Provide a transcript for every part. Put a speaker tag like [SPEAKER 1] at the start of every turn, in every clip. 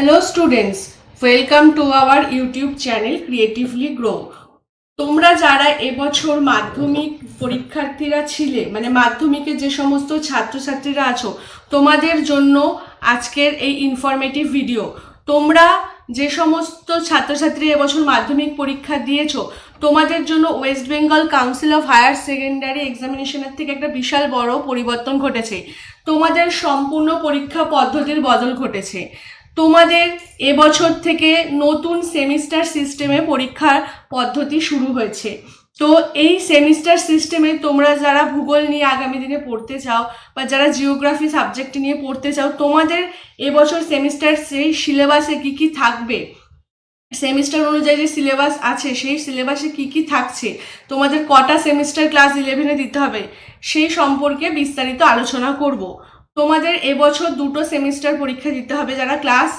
[SPEAKER 1] Hello students, welcome to our YouTube channel creatively grow. তোমরা যারা এবছর মাধ্যমিক পরীক্ষার্থীরা ছিলে, মানে মাধ্যমিকে যে সমস্ত ছাত্রছাত্রীরা আছো, তোমাদের জন্য আজকের এই ইনফরমেটিভ ভিডিও। তোমরা যে সমস্ত ছাত্রছাত্রী এবছর মাধ্যমিক পরীক্ষা দিয়েছো, তোমাদের জন্য West Bengal Council of Higher Secondary এক্সামিনেশনের থেকে একটা বিশাল বড় পরিবর্তন ঘটেছে। তোমাদের সম্পূর্ণ পরীক্ষা পদ্ধতির বদল ঘটেছে। তোমাদের এবছর থেকে নতুন সেমিস্টার সিস্টেমে পরীক্ষার পদ্ধতি শুরু হয়েছে। তো এই সেমিস্টার সিস্টেমে তোমরা যারা ভূগোল নিয়ে আগামী দিনে পড়তে চাও বা যারা জিওগ্রাফি সাবজেক্ট নিয়ে পড়তে চাও, তোমাদের এবছর সেমিস্টার সেই সিলেবাসে কি কি থাকবে, সেমিস্টার অনুযায়ী যে সিলেবাস আছে সেই সিলেবাসে কি কি থাকছে, তোমাদের কটা সেমিস্টার ক্লাস 11-এ দিতে হবে, সেই সম্পর্কে বিস্তারিত আলোচনা করব। তোমাদের এবছর দুটো সেমিস্টার পরীক্ষা দিতে হবে। যারা ক্লাস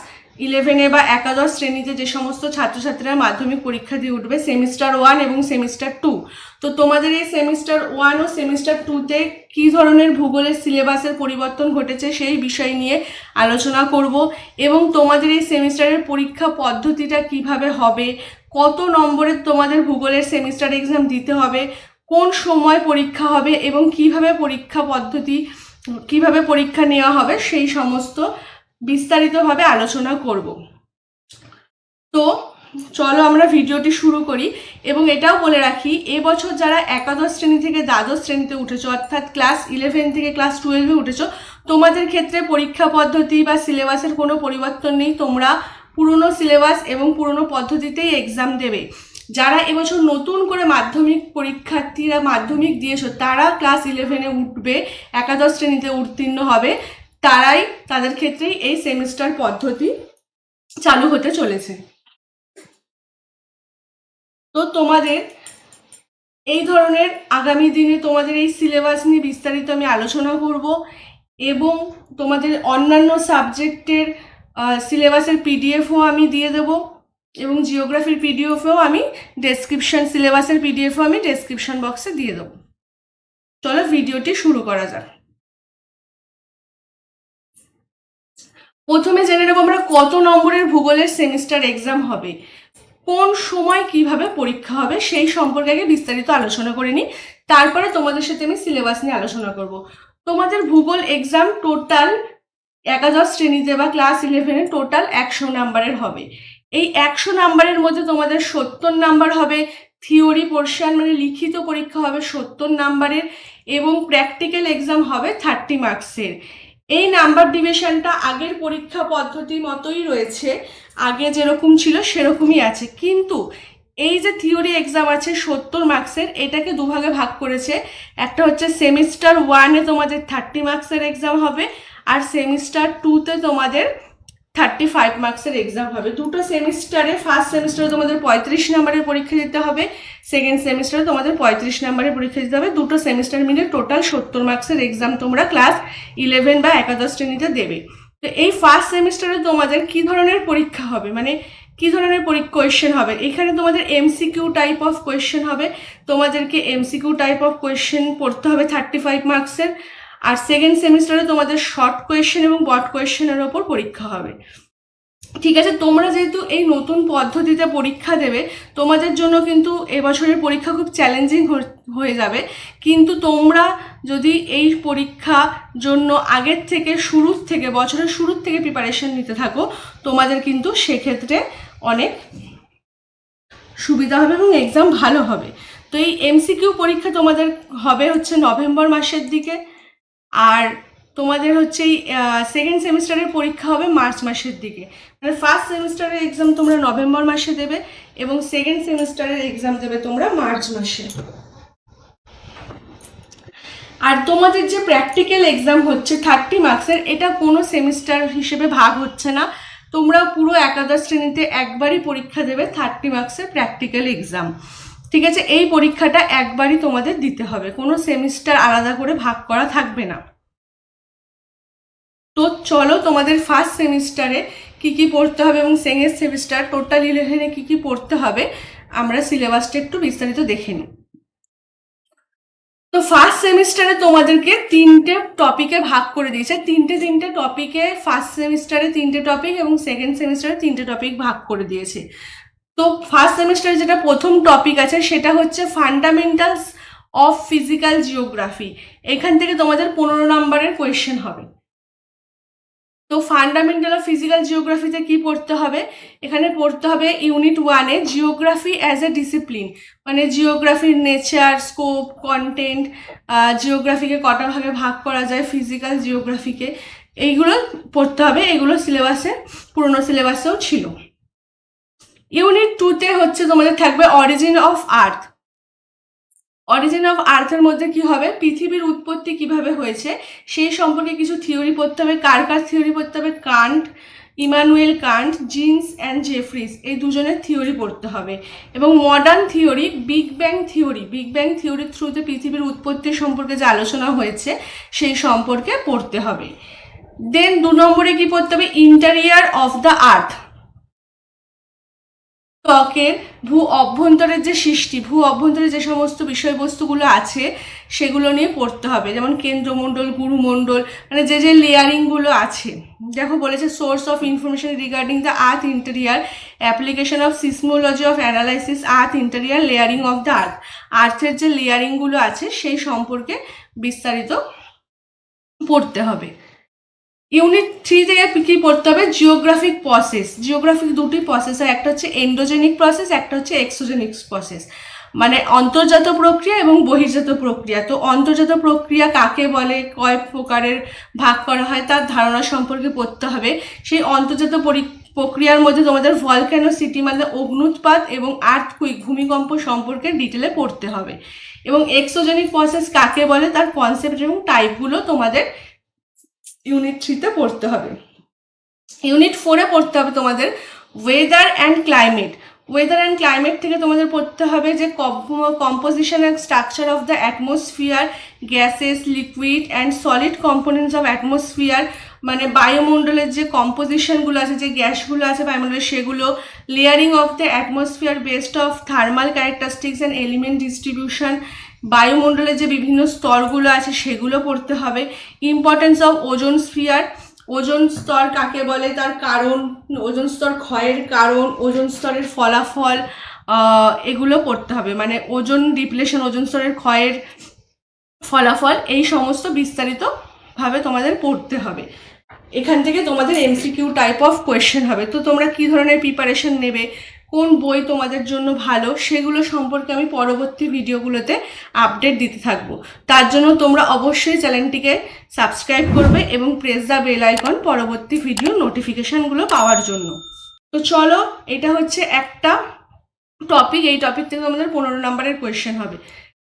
[SPEAKER 1] 11-এ বা একাদশ শ্রেণীতে যে সমস্ত ছাত্রছাত্রীরা মাধ্যমিক পরীক্ষা দিয়ে উঠবে, সেমিস্টার 1 এবং সেমিস্টার 2। তো তোমাদের এই সেমিস্টার 1 ও সেমিস্টার 2-তে কী ধরনের ভূগোলের সিলেবাসের পরিবর্তন ঘটেছে সেই বিষয় নিয়ে আলোচনা করব। এবং তোমাদের এই সেমিস্টারের পরীক্ষা পদ্ধতিটা কিভাবে হবে, কত নম্বরের তোমাদের ভূগোলের সেমিস্টার এক্সাম দিতে হবে, কোন সময় পরীক্ষা হবে এবং কিভাবে পরীক্ষা পদ্ধতি, কিভাবে পরীক্ষা নেওয়া হবে, সেই সমস্ত বিস্তারিতভাবে আলোচনা করব। তো চলো আমরা ভিডিওটি শুরু করি। এবং এটাও বলে রাখি, এবছর যারা একাদশ শ্রেণী থেকে দ্বাদশ শ্রেণীতে উঠেছো, অর্থাৎ ক্লাস 11 থেকে ক্লাস 12-এ উঠেছো, তোমাদের ক্ষেত্রে পরীক্ষা পদ্ধতি বা সিলেবাসের কোনো পরিবর্তন নেই। তোমরা পুরনো সিলেবাস এবং পুরনো পদ্ধতিতেই এক্সাম দেবে। যারা এবছর নতুন করে মাধ্যমিক পরীক্ষার্থীরা মাধ্যমিক দিয়েছো, তারা ক্লাস 11-এ উঠবে, একাদশ শ্রেণীতে উত্তীর্ণ হবে, তারাই, তাদের ক্ষেত্রেই এই সেমিস্টার পদ্ধতি চালু হতে চলেছে। তো তোমাদের এই ধরনের আগামী দিনে তোমাদের এই সিলেবাস নিয়ে বিস্তারিত আমি আলোচনা করব। এবং তোমাদের অন্যান্য সাবজেক্টের সিলেবাসের পিডিএফও আমি দিয়ে দেব। এবং জিওগ্রাফির পিডিএফও আমি ডেসক্রিপশন, সিলেবাসের পিডিএফও আমি ডেসক্রিপশন বক্সে দিয়ে দেবো। চলো ভিডিওটি শুরু করা যাক। প্রথমে জেনে নেব আমরা কত নম্বরের ভূগোলের সেমিস্টার এক্সাম হবে, কোন সময় কিভাবে পরীক্ষা হবে সেই সম্পর্কে আগে বিস্তারিত আলোচনা করে নিই। তারপরে তোমাদের সাথে আমি সিলেবাস নিয়ে আলোচনা করব। তোমাদের ভূগোল এক্সাম টোটাল একাদশ শ্রেণীতে বা ক্লাস 11-এ টোটাল 100 নাম্বারের হবে। এই 100 নাম্বারের মধ্যে তোমাদের 70 নাম্বার হবে থিওরি পোর্শন, মানে লিখিত পরীক্ষা হবে 70 নাম্বারের, এবং প্র্যাকটিক্যাল এক্সাম হবে 30 মার্কসের। এই নাম্বার ডিভিশনটা আগের পরীক্ষা পদ্ধতি মতোই রয়েছে, আগে যেরকম ছিল সেরকমই আছে। কিন্তু এই যে থিওরি এক্সাম আছে 70 মার্কসের, এটাকে দুভাগে ভাগ করেছে। একটা হচ্ছে সেমিস্টার 1-এ তোমাদের 30 মার্কসের এক্সাম হবে, আর সেমিস্টার 2-তে তোমাদের 35 মার্কসের এক্সাম হবে। দুটো সেমিস্টারে, ফার্স্ট সেমিস্টারে তোমাদের 35 নাম্বারের পরীক্ষা দিতে হবে, সেকেন্ড সেমিস্টারে তোমাদের 35 নাম্বারের পরীক্ষা দিতে হবে। দুটো সেমিস্টার মিলে টোটাল 70 মার্কসের এক্সাম তোমরা ক্লাস 11 বা একাদশ শ্রেণীতে দেবে। তো এই ফার্স্ট সেমিস্টারে তোমাদের কি ধরনের পরীক্ষা হবে, মানে কি ধরনের কোয়েশ্চেন হবে, এখানে তোমাদের এমসিকিউ টাইপ অফ কোয়েশ্চেন হবে। তোমাদেরকে এমসিকিউ টাইপ অফ কোয়েশ্চেন পড়তে হবে 35 মার্কসের। আর সেকেন্ড সেমিস্টারে তোমাদের শর্ট কোয়েশ্চেন এবং বট কোয়েশ্চেনের ওপর পরীক্ষা হবে। ঠিক আছে, তোমরা যেহেতু এই নতুন পদ্ধতিতে পরীক্ষা দেবে, তোমাদের জন্য কিন্তু এবছরের পরীক্ষা খুব চ্যালেঞ্জিং হয়ে যাবে। কিন্তু তোমরা যদি এই পরীক্ষা জন্য আগের থেকে, শুরুর থেকে, বছরের শুরুর থেকে প্রিপারেশন নিতে থাকো, তোমাদের কিন্তু সেক্ষেত্রে অনেক সুবিধা হবে এবং এক্সাম ভালো হবে। তো এই এমসিকিউ পরীক্ষা তোমাদের হবে হচ্ছে নভেম্বর মাসের দিকে, আর তোমাদের হচ্ছে এই সেকেন্ড সেমিস্টারের পরীক্ষা হবে মার্চ মাসের দিকে। মানে ফার্স্ট সেমিস্টারের এক্সাম তোমরা নভেম্বর মাসে দেবে এবং সেকেন্ড সেমিস্টারের এক্সাম দেবে তোমরা মার্চ মাসে। আর তোমাদের যে প্র্যাকটিক্যাল এক্সাম হচ্ছে 30 মার্কসের, এটা কোনো সেমিস্টার হিসেবে ভাগ হচ্ছে না। তোমরা পুরো একাদশ শ্রেণীতে একবারই পরীক্ষা দেবে 30 মার্কসের প্র্যাকটিক্যাল এক্সাম। ঠিক আছে, এই পরীক্ষাটা একবারই তোমাদের দিতে হবে, কোনো সেমিস্টার আলাদা করে ভাগ করা থাকবে না। তো চলো তোমাদের ফার্স্ট সেমিস্টারে কি কি পড়তে হবে এবং সেকেন্ড সেমিস্টার টোটাল 11-এ কি কি পড়তে হবে আমরা সিলেবাসটা একটু বিস্তারিত দেখে নিই। তো ফার্স্ট সেমিস্টারে তোমাদেরকে তিনটে টপিকে ভাগ করে দিয়েছে, তিনটে টপিকে ফার্স্ট সেমিস্টারে তিনটে টপিক এবং সেকেন্ড সেমিস্টারে তিনটে টপিক ভাগ করে দিয়েছে। তো ফার্স্ট সেমিস্টারে যেটা প্রথম টপিক আছে সেটা হচ্ছে ফান্ডামেন্টালস অফ ফিজিক্যাল জিওগ্রাফি। এখান থেকে তোমাদের 15 নম্বরের কোয়েশ্চেন হবে। তো ফান্ডামেন্টাল অফ ফিজিক্যাল জিওগ্রাফিতে কি পড়তে হবে, এখানে পড়তে হবে ইউনিট 1-এ জিওগ্রাফি অ্যাজ এ ডিসিপ্লিন, মানে জিওগ্রাফির নেচার, স্কোপ, কন্টেন্ট, জিওগ্রাফিকে কটা ভাগে ভাগ করা যায়, ফিজিক্যাল জিওগ্রাফিকে, এইগুলো পড়তে হবে। এগুলো সিলেবাসে, পুরনো সিলেবাসেও ছিল। ইউনিট 2-তে হচ্ছে তোমাদের থাকবে origin of earth. Origin of আর্থের মধ্যে কি হবে, পৃথিবীর উৎপত্তি কিভাবে হয়েছে সেই সম্পর্কে কিছু থিওরি পড়তে হবে। কার থিওরি পড়তে হবে, Kant, Immanuel Kant, Jeans and Jeffreys, এই দুজনের থিওরি পড়তে হবে। এবং modern theory, big bang theory, big bang থিওরির থ্রুতে পৃথিবীর উৎপত্তি সম্পর্কে যে আলোচনা হয়েছে সেই সম্পর্কে পড়তে হবে। দেন 2 নম্বরে কি পড়তে হবে, ইন্টেরিয়ার অফ দ্য আর্থ, ত্বকের ভূ অভ্যন্তরের যে সৃষ্টি, ভূ অভ্যন্তরে যে সমস্ত বিষয়বস্তুগুলো আছে সেগুলো নিয়ে পড়তে হবে, যেমন কেন্দ্রমণ্ডল, গুরুমণ্ডল, মানে যে যে লেয়ারিংগুলো আছে। দেখো বলেছে source of information regarding the earth interior, application of seismology of analysis earth interior, layering of the earth, আর্থের যে লেয়ারিংগুলো আছে সেই সম্পর্কে বিস্তারিত পড়তে হবে। ইউনিট 3 থেকে কি পড়তে হবে, জিওগ্রাফিক প্রসেস। জিওগ্রাফিক দুটি প্রসেস হয়, একটা হচ্ছে এন্ডোজেনিক প্রসেস, একটা হচ্ছে এক্সোজেনিক প্রসেস, মানে অন্তর্জাত প্রক্রিয়া এবং বহির্জাত প্রক্রিয়া। তো অন্তর্জাত প্রক্রিয়া কাকে বলে, কয় প্রকারের ভাগ করা হয় তার ধারণা সম্পর্কে পড়তে হবে। সেই অন্তর্জাত প্রক্রিয়ার মধ্যে তোমাদের ভলক্যানোসিটি মানে অগ্নুৎপাত এবং আর্থকুইক ভূমিকম্প সম্পর্কে ডিটেলে পড়তে হবে। এবং এক্সোজেনিক প্রসেস কাকে বলে তার কনসেপ্ট এবং টাইপগুলো তোমাদের ইউনিট 3-তে পড়তে হবে। ইউনিট 4-এ পড়তে হবে তোমাদের weather and climate. Weather and climate থেকে তোমাদের পড়তে হবে যে composition and structure of the atmosphere, gases, liquid and solid components of atmosphere, মানে বায়ুমণ্ডলের যে কম্পোজিশনগুলো আছে, যে গ্যাসগুলো আছে বায়ুমণ্ডলের সেগুলো, layering of the atmosphere based of thermal characteristics and element distribution, বায়ুমণ্ডলের যে বিভিন্ন স্তরগুলো আছে সেগুলো পড়তে হবে। Importance of ozone sphere, ozone স্তর কাকে বলে তার কারণ, ওজোন স্তর ক্ষয়ের কারণ, ওজোন স্তরের ফলাফল, এগুলো পড়তে হবে, মানে ওজোন ডিপ্লেশন, ওজোন স্তরের ক্ষয়ের ফলাফল, এই সমস্ত বিস্তারিতভাবে তোমাদের পড়তে হবে। এখান থেকে তোমাদের এমসিকিউ টাইপ অফ কোয়েশ্চেন হবে। তো তোমরা কি ধরনের প্রিপারেশন নেবে, কোন বই তোমাদের জন্য ভালো, সেগুলো সম্পর্কে আমি পরবর্তী ভিডিওগুলোতে আপডেট দিতে থাকবো। তার জন্য তোমরা অবশ্যই চ্যানেলটিকে সাবস্ক্রাইব করবে এবং প্রেস দ্য বেল আইকন পরবর্তী ভিডিও নোটিফিকেশানগুলো পাওয়ার জন্য। তো চলো, এটা হচ্ছে একটা টপিক, এই টপিক থেকে তোমাদের 15 নম্বরের কোয়েশ্চেন হবে।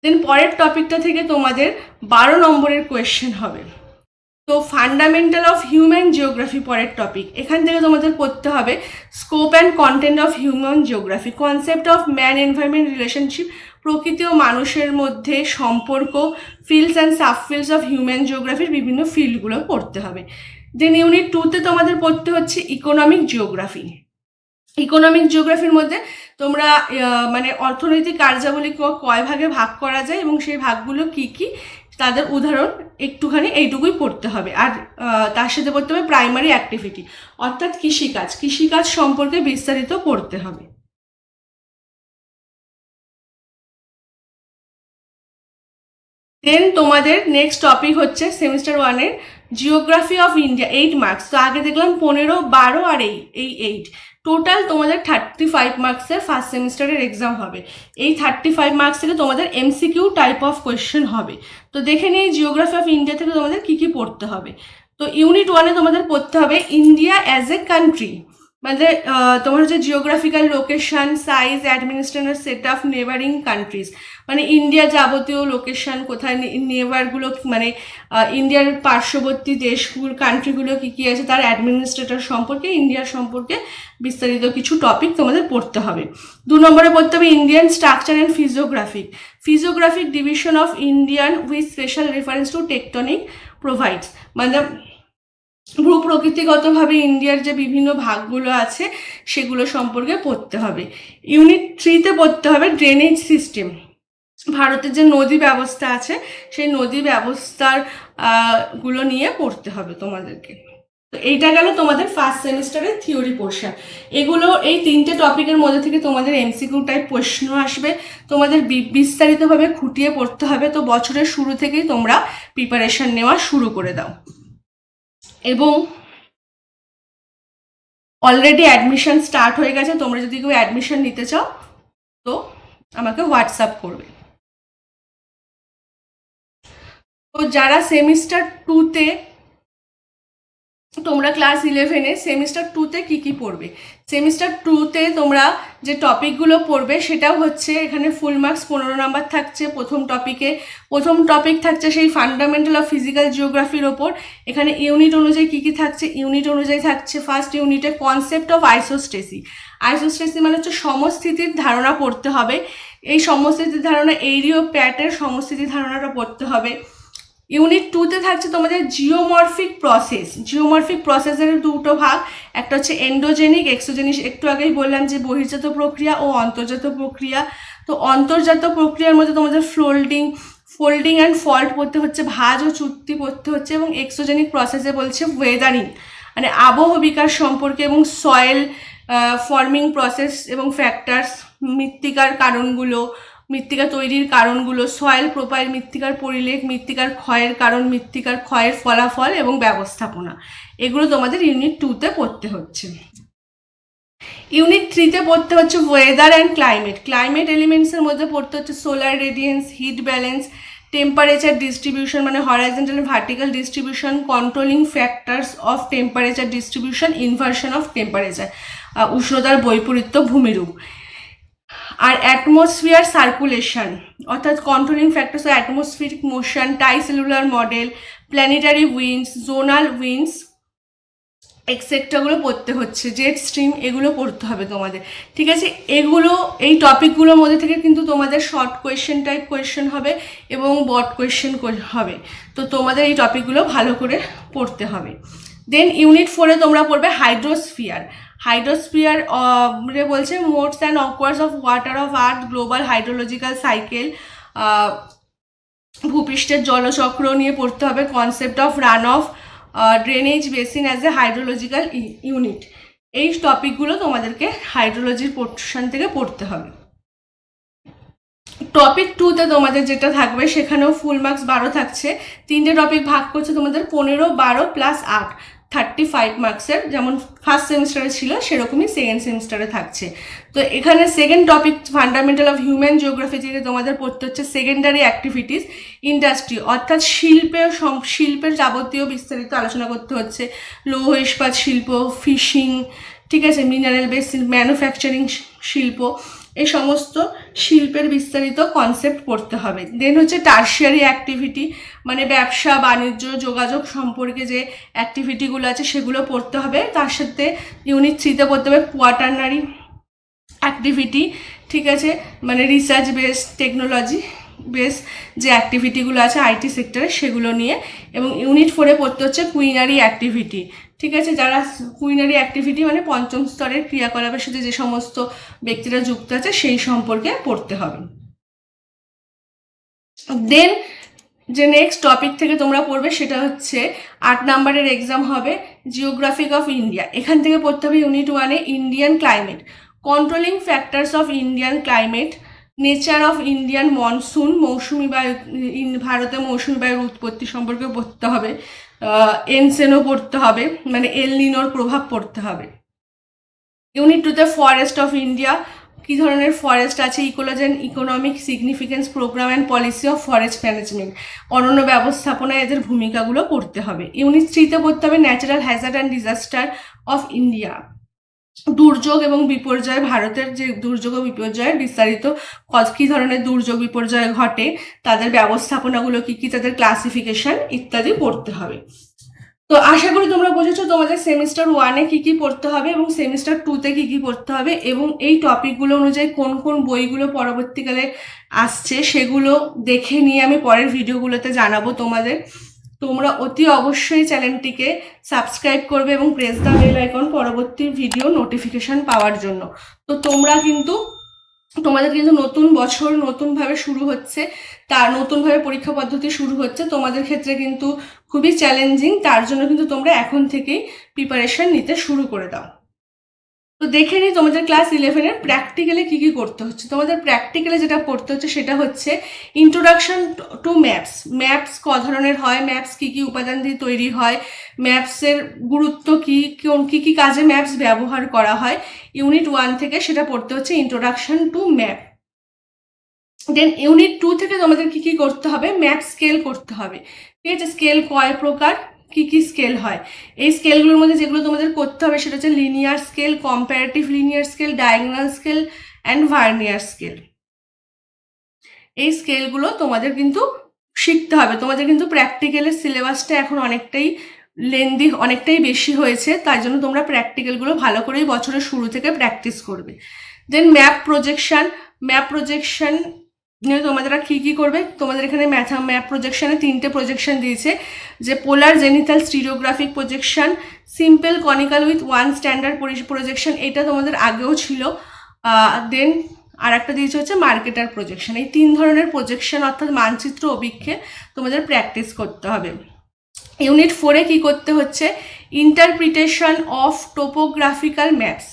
[SPEAKER 1] দেন পরের টপিকটা থেকে তোমাদের 12 নম্বরের কোয়েশ্চেন হবে। তো ফান্ডামেন্টাল অফ হিউম্যান জিওগ্রাফি পরের টপিক, এখান থেকে তোমাদের পড়তে হবে scope and content of human geography, concept of man environment relationship, প্রকৃতি ও মানুষের মধ্যে সম্পর্ক, fields and subfields of human জিওগ্রাফির বিভিন্ন ফিল্ডগুলো পড়তে হবে। দেন ইউনিট 2-তে তোমাদের পড়তে হচ্ছে ইকোনমিক জিওগ্রাফি। ইকোনমিক জিওগ্রাফির মধ্যে তোমরা মানে অর্থনৈতিক কার্যাবলী কয় ভাগে ভাগ করা যায় এবং সেই ভাগগুলো কি কি তাদের উদাহরণ একটুখানি এইটুকুই পড়তে হবে। আর তার সাথে পড়তে হবে প্রাইমারি অ্যাক্টিভিটি, অর্থাৎ কৃষিকাজ, কৃষিকাজ সম্পর্কে বিস্তারিত পড়তে হবে। দেন তোমাদের নেক্সট টপিক হচ্ছে সেমিস্টার 1-এর জিওগ্রাফি অফ ইন্ডিয়া, 8 মার্কস। তো আগে দেখলাম 15, 12 আর এই 8, টোটাল তোমাদের 35 মার্কসের ফার্স্ট সেমিস্টারের এক্সাম হবে। এই 35 মার্কস থেকে তোমাদের এমসিকিউ টাইপ অফ কোয়েশ্চেন হবে। তো দেখে নিই জিওগ্রাফি অফ ইন্ডিয়া থেকে তোমাদের কি কি পড়তে হবে। তো ইউনিট 1-এ তোমাদের পড়তে হবে ইন্ডিয়া অ্যাজ এ কান্ট্রি, মানে তোমার হচ্ছে geographical location, size, administration, set of neighbouring countries, মানে ইন্ডিয়া যাবতীয় লোকেশন কোথায়, নেবারগুলো মানে ইন্ডিয়ার পার্শ্ববর্তী দেশগুলো, কান্ট্রিগুলো কী কী আছে, তার অ্যাডমিনিস্ট্রেটর সম্পর্কে, ইন্ডিয়ার সম্পর্কে বিস্তারিত কিছু টপিক তোমাদের পড়তে হবে। 2 নম্বরে পড়তে হবে Indian structure and physiographic division of Indian with special reference to tectonic provides, মানে ভূপ্রকৃতিগতভাবে ইন্ডিয়ার যে বিভিন্ন ভাগগুলো আছে সেগুলো সম্পর্কে পড়তে হবে। ইউনিট 3-তে পড়তে হবে ড্রেনেজ সিস্টেম, ভারতের যে নদী ব্যবস্থা আছে সেই নদী ব্যবস্থার গুলো নিয়ে পড়তে হবে তোমাদেরকে। তো এইটা গেল তোমাদের ফার্স্ট সেমিস্টারের থিওরি পোর্শন। এগুলো এই 3টে টপিকের মধ্যে থেকে তোমাদের এমসিকিউ টাইপ প্রশ্ন আসবে, তোমাদের বিস্তারিতভাবে খুঁটিয়ে পড়তে হবে। তো বছরের শুরু থেকেই তোমরা প্রিপারেশন নেওয়া শুরু করে দাও। এবং অলরেডি অ্যাডমিশন স্টার্ট হয়ে গেছে, তোমরা যদি কেউ অ্যাডমিশন নিতে চাও তো আমাকে হোয়াটসঅ্যাপ করবে। তো যারা সেমিস্টার 2-তে, তোমরা ক্লাস 11-এ সেমিস্টার 2-তে কী কী পড়বে, সেমিস্টার 2-তে তোমরা যে টপিকগুলো পড়বে সেটাও হচ্ছে, এখানে ফুল মার্কস 15 নাম্বার থাকছে প্রথম টপিকে। প্রথম টপিক থাকছে সেই ফান্ডামেন্টাল অফ ফিজিক্যাল জিওগ্রাফির ওপর। এখানে ইউনিট অনুযায়ী কী কী থাকছে, ইউনিট অনুযায়ী থাকছে ফার্স্ট ইউনিটে কনসেপ্ট অফ আইসোস্টেসি। আইসোস্টেসি মানে হচ্ছে সমস্থিতির ধারণা পড়তে হবে। এই সমস্থিতির ধারণা, এরিয়া অফ প্যাটের সমস্থিতির ধারণাটা পড়তে হবে। ইউনিট 2-তে থাকছে তোমাদের জিওমরফিক প্রসেস। জিওমরফিক প্রসেসের দুটো ভাগ, একটা হচ্ছে এন্ডোজেনিক, এক্সোজেনিক। একটু আগেই বললাম যে বহির্জাত প্রক্রিয়া ও অন্তর্জাত প্রক্রিয়া। তো অন্তর্জাত প্রক্রিয়ার মধ্যে তোমাদের ফোল্ডিং অ্যান্ড ফল্ট পড়তে হচ্ছে, ভাঁজ ও চুক্তি পড়তে হচ্ছে। এবং এক্সোজেনিক প্রসেসে বলছে ওয়েদারিং মানে আবহবিকার সম্পর্কে এবং সয়েল ফর্মিং প্রসেস এবং ফ্যাক্টরস, মৃত্তিকার কারণগুলো, মৃত্তিকা তৈরির কারণগুলো, সয়েল প্রোফাইল, মৃত্তিকার পরিলেখ, মৃত্তিকার ক্ষয়ের কারণ, মৃত্তিকার ক্ষয়ের ফলাফল এবং ব্যবস্থাপনা। এগুলো তোমাদের ইউনিট 2-তে পড়তে হচ্ছে। ইউনিট 3-তে পড়তে হচ্ছে ওয়েদার অ্যান্ড ক্লাইমেট। ক্লাইমেট এলিমেন্টসের মধ্যে পড়তে হচ্ছে solar radiance, heat balance, temperature distribution মানে horizontal and vertical distribution, controlling factors of temperature distribution, inversion of temperature, উষ্ণতার বৈপরীত্য, ভূমিরূপ। আর অ্যাটমসফিয়ার সার্কুলেশন অর্থাৎ controlling factors of atmospheric motion, tricellular model, planetary winds, zonal winds এক্সেট্রাগুলো পড়তে হচ্ছে, jet stream, এগুলো পড়তে হবে তোমাদের। ঠিক আছে, এগুলো এই টপিকগুলোর মধ্যে থেকে কিন্তু তোমাদের শর্ট কোয়েশ্চেন টাইপ কোয়েশ্চেন হবে এবং বড কোয়েশ্চেন হবে। তো তোমাদের এই টপিকগুলো ভালো করে পড়তে হবে। দেন ইউনিট 4-এ তোমরা পড়বে হাইড্রোস্ফিয়ার। হাইড্রোস্ফিয়ার বলছে modes and occurrence of water of earth, global hydrological cycle, ভূপৃষ্ঠের জলচক্র নিয়ে পড়তে হবে, concept of run off, drainage basin as a hydrological unit. এই টপিকগুলো তোমাদেরকে হাইড্রোলজির পোর্শন থেকে পড়তে হবে। টপিক 2-তে তোমাদের যেটা থাকবে সেখানেও ফুল মার্কস 12 থাকছে। 3টে টপিক ভাগ করছে তোমাদের 15, 12 প্লাস 8, 35 মার্কসের। যেমন ফার্স্ট সেমিস্টারে ছিল সেরকমই সেকেন্ড সেমিস্টারে থাকছে। তো এখানে second topic fundamental of human geography থেকে তোমাদের পড়তে হচ্ছে সেকেন্ডারি অ্যাক্টিভিটিস, ইন্ডাস্ট্রি অর্থাৎ শিল্পের যাবতীয় বিস্তারিত আলোচনা করতে হচ্ছে, লৌহ ইস্পাত শিল্প, ফিশিং, ঠিক আছে, মিনারেল বেস ম্যানুফ্যাকচারিং শিল্প, এই সমস্ত শিল্পের বিস্তারিত কনসেপ্ট পড়তে হবে। দেন হচ্ছে টার্সিয়ারি অ্যাক্টিভিটি মানে ব্যবসা বাণিজ্য যোগাযোগ সম্পর্কে যে অ্যাক্টিভিটিগুলো আছে সেগুলো পড়তে হবে। তার সাথে ইউনিট 3-তে পড়তে হবে কোয়াটারনারি অ্যাক্টিভিটি, ঠিক আছে, মানে রিসার্চ বেস টেকনোলজি বেস যে অ্যাক্টিভিটিগুলো আছে আইটি সেক্টরে সেগুলো নিয়ে। এবং ইউনিট 4-এ পড়তে হচ্ছে কুইনারি অ্যাক্টিভিটি, ঠিক আছে, যারা কুইনারি অ্যাক্টিভিটি মানে পঞ্চম স্তরের ক্রিয়াকলাপের সাথে যে সমস্ত ব্যক্তিরা যুক্ত আছে সেই সম্পর্কে পড়তে হবে। দেন যে নেক্সট টপিক থেকে তোমরা পড়বে সেটা হচ্ছে 8 নাম্বারের এক্সাম হবে জিওগ্রাফিক অফ ইন্ডিয়া। এখান থেকে পড়তে হবে ইউনিট 1-এ Indian climate, controlling factors of Indian climate, nature of Indian monsoon, মৌসুমি বায়ু, ভারতে মৌসুমি বায়ুর উৎপত্তি সম্পর্কে পড়তে হবে, এনসেনো পড়তে হবে মানে এল নিনোর প্রভাব পড়তে হবে। ইউনিট 2-তে ফরেস্ট অফ ইন্ডিয়া, কী ধরনের ফরেস্ট আছে, ecology and economic significance, programme and policy of forest management, অরণ্য ব্যবস্থাপনায় এদের ভূমিকাগুলো পড়তে হবে। ইউনিট 3-তে পড়তে হবে natural hazard and disaster of India, দুর্যোগ এবং বিপর্যয়, ভারতের যে দুর্যোগ ও বিপর্যয়ের বিস্তারিত কী ধরনের দুর্যোগ বিপর্যয় ঘটে, তাদের ব্যবস্থাপনাগুলো কী কী, তাদের ক্লাসিফিকেশন ইত্যাদি পড়তে হবে। তো আশা করি তোমরা বুঝেছো তোমাদের সেমিস্টার 1-এ কী কী পড়তে হবে এবং সেমিস্টার 2-তে কী কী পড়তে হবে এবং এই টপিকগুলো অনুযায়ী কোন কোন বইগুলো পরবর্তীকালে আসছে সেগুলো দেখে নিয়ে আমি পরের ভিডিওগুলোতে জানাবো তোমাদের। তোমরা অতি অবশ্যই চ্যানেলটিকে সাবস্ক্রাইব করবে এবং প্রেস দ্য বেল আইকন পরবর্তী ভিডিও নোটিফিকেশন পাওয়ার জন্য। তো তোমরা কিন্তু তোমাদের কিন্তু নতুন বছর নতুনভাবে শুরু হচ্ছে, তার নতুনভাবে পরীক্ষা পদ্ধতি শুরু হচ্ছে, তোমাদের ক্ষেত্রে কিন্তু খুবই চ্যালেঞ্জিং। তার জন্য কিন্তু তোমরা এখন থেকেই প্রিপারেশন নিতে শুরু করে দাও। তো দেখে নিই তোমাদের ক্লাস 11-এর প্র্যাকটিক্যালে কি কি করতে হচ্ছে। তোমাদের প্র্যাকটিক্যালে যেটা পড়তে হচ্ছে সেটা হচ্ছে ইন্ট্রোডাকশন টু ম্যাপস। ম্যাপস ক ধরনের হয়, ম্যাপস কি কি উপাদান দিয়ে তৈরি হয়, ম্যাপসের গুরুত্ব কি, কি কি কাজে ম্যাপস ব্যবহার করা হয়, ইউনিট 1 থেকে সেটা পড়তে হচ্ছে introduction to map. Then unit 2 থেকে তোমাদের কি কি করতে হবে, ম্যাপ স্কেল করতে হবে। ঠিক আছে, স্কেল কয় প্রকার, কি কি স্কেল হয়, এই স্কেলগুলোর মধ্যে যেগুলো তোমাদের করতে হবে সেটা হচ্ছে linear scale, comparative linear scale, diagonal scale and vernier scale. এই স্কেলগুলো তোমাদের কিন্তু শিখতে হবে। তোমাদের কিন্তু প্র্যাকটিক্যালের সিলেবাসটা এখন অনেকটাই লেন্দি, অনেকটাই বেশি হয়েছে, তাই জন্য তোমরা প্র্যাকটিক্যালগুলো ভালো করেই বছরের শুরু থেকে প্র্যাকটিস করবে। দেন ম্যাপ প্রজেকশন। ম্যাপ প্রজেকশন তোমাদের কি কি করবে, তোমাদের এখানে ম্যাপ প্রজেকশনে 3টে প্রজেকশন দিয়েছে, যে polar zenithal stereographic projection, simple conical with 1 standard projection, এটা তোমাদের আগেও ছিল। দেন আর একটা দিয়েছে হচ্ছে মার্কেটার প্রজেকশন। এই 3 ধরনের প্রজেকশন অর্থাৎ মানচিত্র অভিক্ষে তোমাদের প্র্যাকটিস করতে হবে। ইউনিট 4-এ কি করতে হচ্ছে, ইন্টারপ্রিটেশন অফ টোপোগ্রাফিক্যাল ম্যাপস।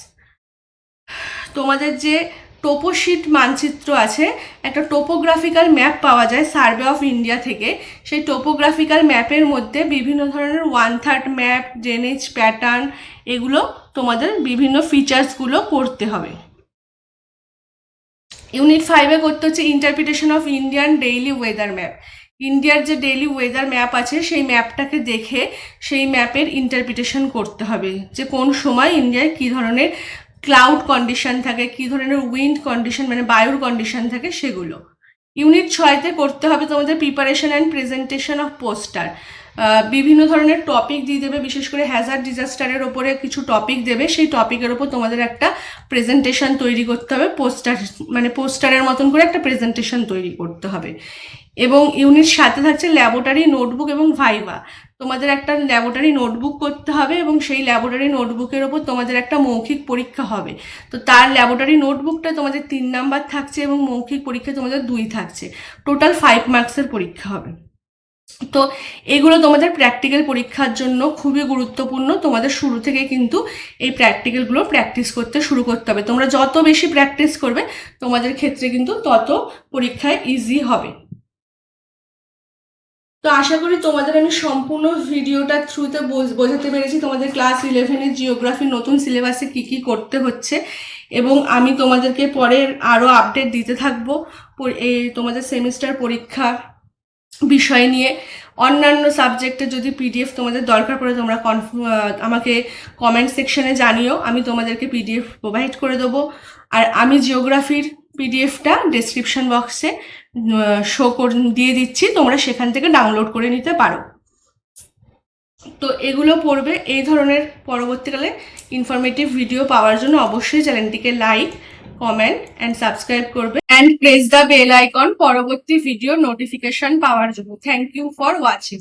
[SPEAKER 1] তোমাদের যে টোপোশিট মানচিত্র আছে, একটা টোপোগ্রাফিক্যাল ম্যাপ পাওয়া যায় সার্ভে অফ ইন্ডিয়া থেকে। সেই টোপোগ্রাফিক্যাল ম্যাপের মধ্যে বিভিন্ন ধরনের 1/3 ম্যাপ, ড্রেনেজ প্যাটার্ন, এগুলো তোমাদের বিভিন্ন ফিচার্সগুলো করতে হবে। ইউনিট 5-এ করতে হচ্ছে interpretation of Indian daily weather map. ইন্ডিয়ার যে ডেইলি ওয়েদার ম্যাপ আছে সেই ম্যাপটাকে দেখে সেই ম্যাপের ইন্টারপ্রিটেশন করতে হবে, যে কোন সময় ইন্ডিয়ায় কী ধরনের ক্লাউড কন্ডিশন থাকে, কী ধরনের উইন্ড কন্ডিশন মানে বায়ুর কন্ডিশন থাকে সেগুলো। ইউনিট 6-তে করতে হবে তোমাদের preparation and presentation of poster. বিভিন্ন ধরনের টপিক দিয়ে দেবে, বিশেষ করে হ্যাজার্ড ডিজাস্টারের ওপরে কিছু টপিক দেবে, সেই টপিকের ওপর তোমাদের একটা প্রেজেন্টেশন তৈরি করতে হবে, পোস্টার মানে পোস্টারের মতন করে একটা প্রেজেন্টেশন তৈরি করতে হবে। এবং ইউনিট 7-এ থাকছে ল্যাবরেটরি নোটবুক এবং ভাইভা। তোমাদের একটা ল্যাবরেটরি নোটবুক করতে হবে এবং সেই ল্যাবরেটরি নোটবুকের ওপর তোমাদের একটা মৌখিক পরীক্ষা হবে। তো তার ল্যাবরেটরি নোটবুকটা তোমাদের 3 নাম্বার থাকছে এবং মৌখিক পরীক্ষা তোমাদের 2 থাকছে, টোটাল 5 মার্কসের পরীক্ষা হবে। তো এগুলো তোমাদের প্র্যাকটিক্যাল পরীক্ষার জন্য খুবই গুরুত্বপূর্ণ। তোমাদের শুরু থেকে কিন্তু এই প্র্যাকটিক্যালগুলো প্র্যাকটিস করতে শুরু করতে হবে। তোমরা যত বেশি প্র্যাকটিস করবে তোমাদের ক্ষেত্রে কিন্তু তত পরীক্ষায় ইজি হবে। তো আশা করি তোমাদের আমি সম্পূর্ণ ভিডিওটার থ্রুতে বোঝাতে পেরেছি তোমাদের ক্লাস 11-এর জিওগ্রাফি নতুন সিলেবাসে কি কি করতে হচ্ছে, এবং আমি তোমাদেরকে পরের আরও আপডেট দিতে থাকবো এই তোমাদের সেমিস্টার পরীক্ষা বিষয় নিয়ে। অন্যান্য সাবজেক্টে যদি পিডিএফ তোমাদের দরকার পড়ে তোমরা আমাকে কমেন্ট সেকশনে জানিও, আমি তোমাদেরকে পিডিএফ প্রোভাইড করে দেবো। আর আমি জিওগ্রাফির পিডিএফটা ডেসক্রিপশন বক্সে দিয়ে দিচ্ছি, তোমরা সেখান থেকে ডাউনলোড করে নিতে পারো। তো এগুলো পড়বে। এই ধরনের পরবর্তীকালে ইনফরমেটিভ ভিডিও পাওয়ার জন্য অবশ্যই চ্যানেলটিকে লাইক, কমেন্ট অ্যান্ড সাবস্ক্রাইব করবে and press the bell icon পরবর্তী ভিডিও নোটিফিকেশন পাওয়ার জন্য। Thank you for watching.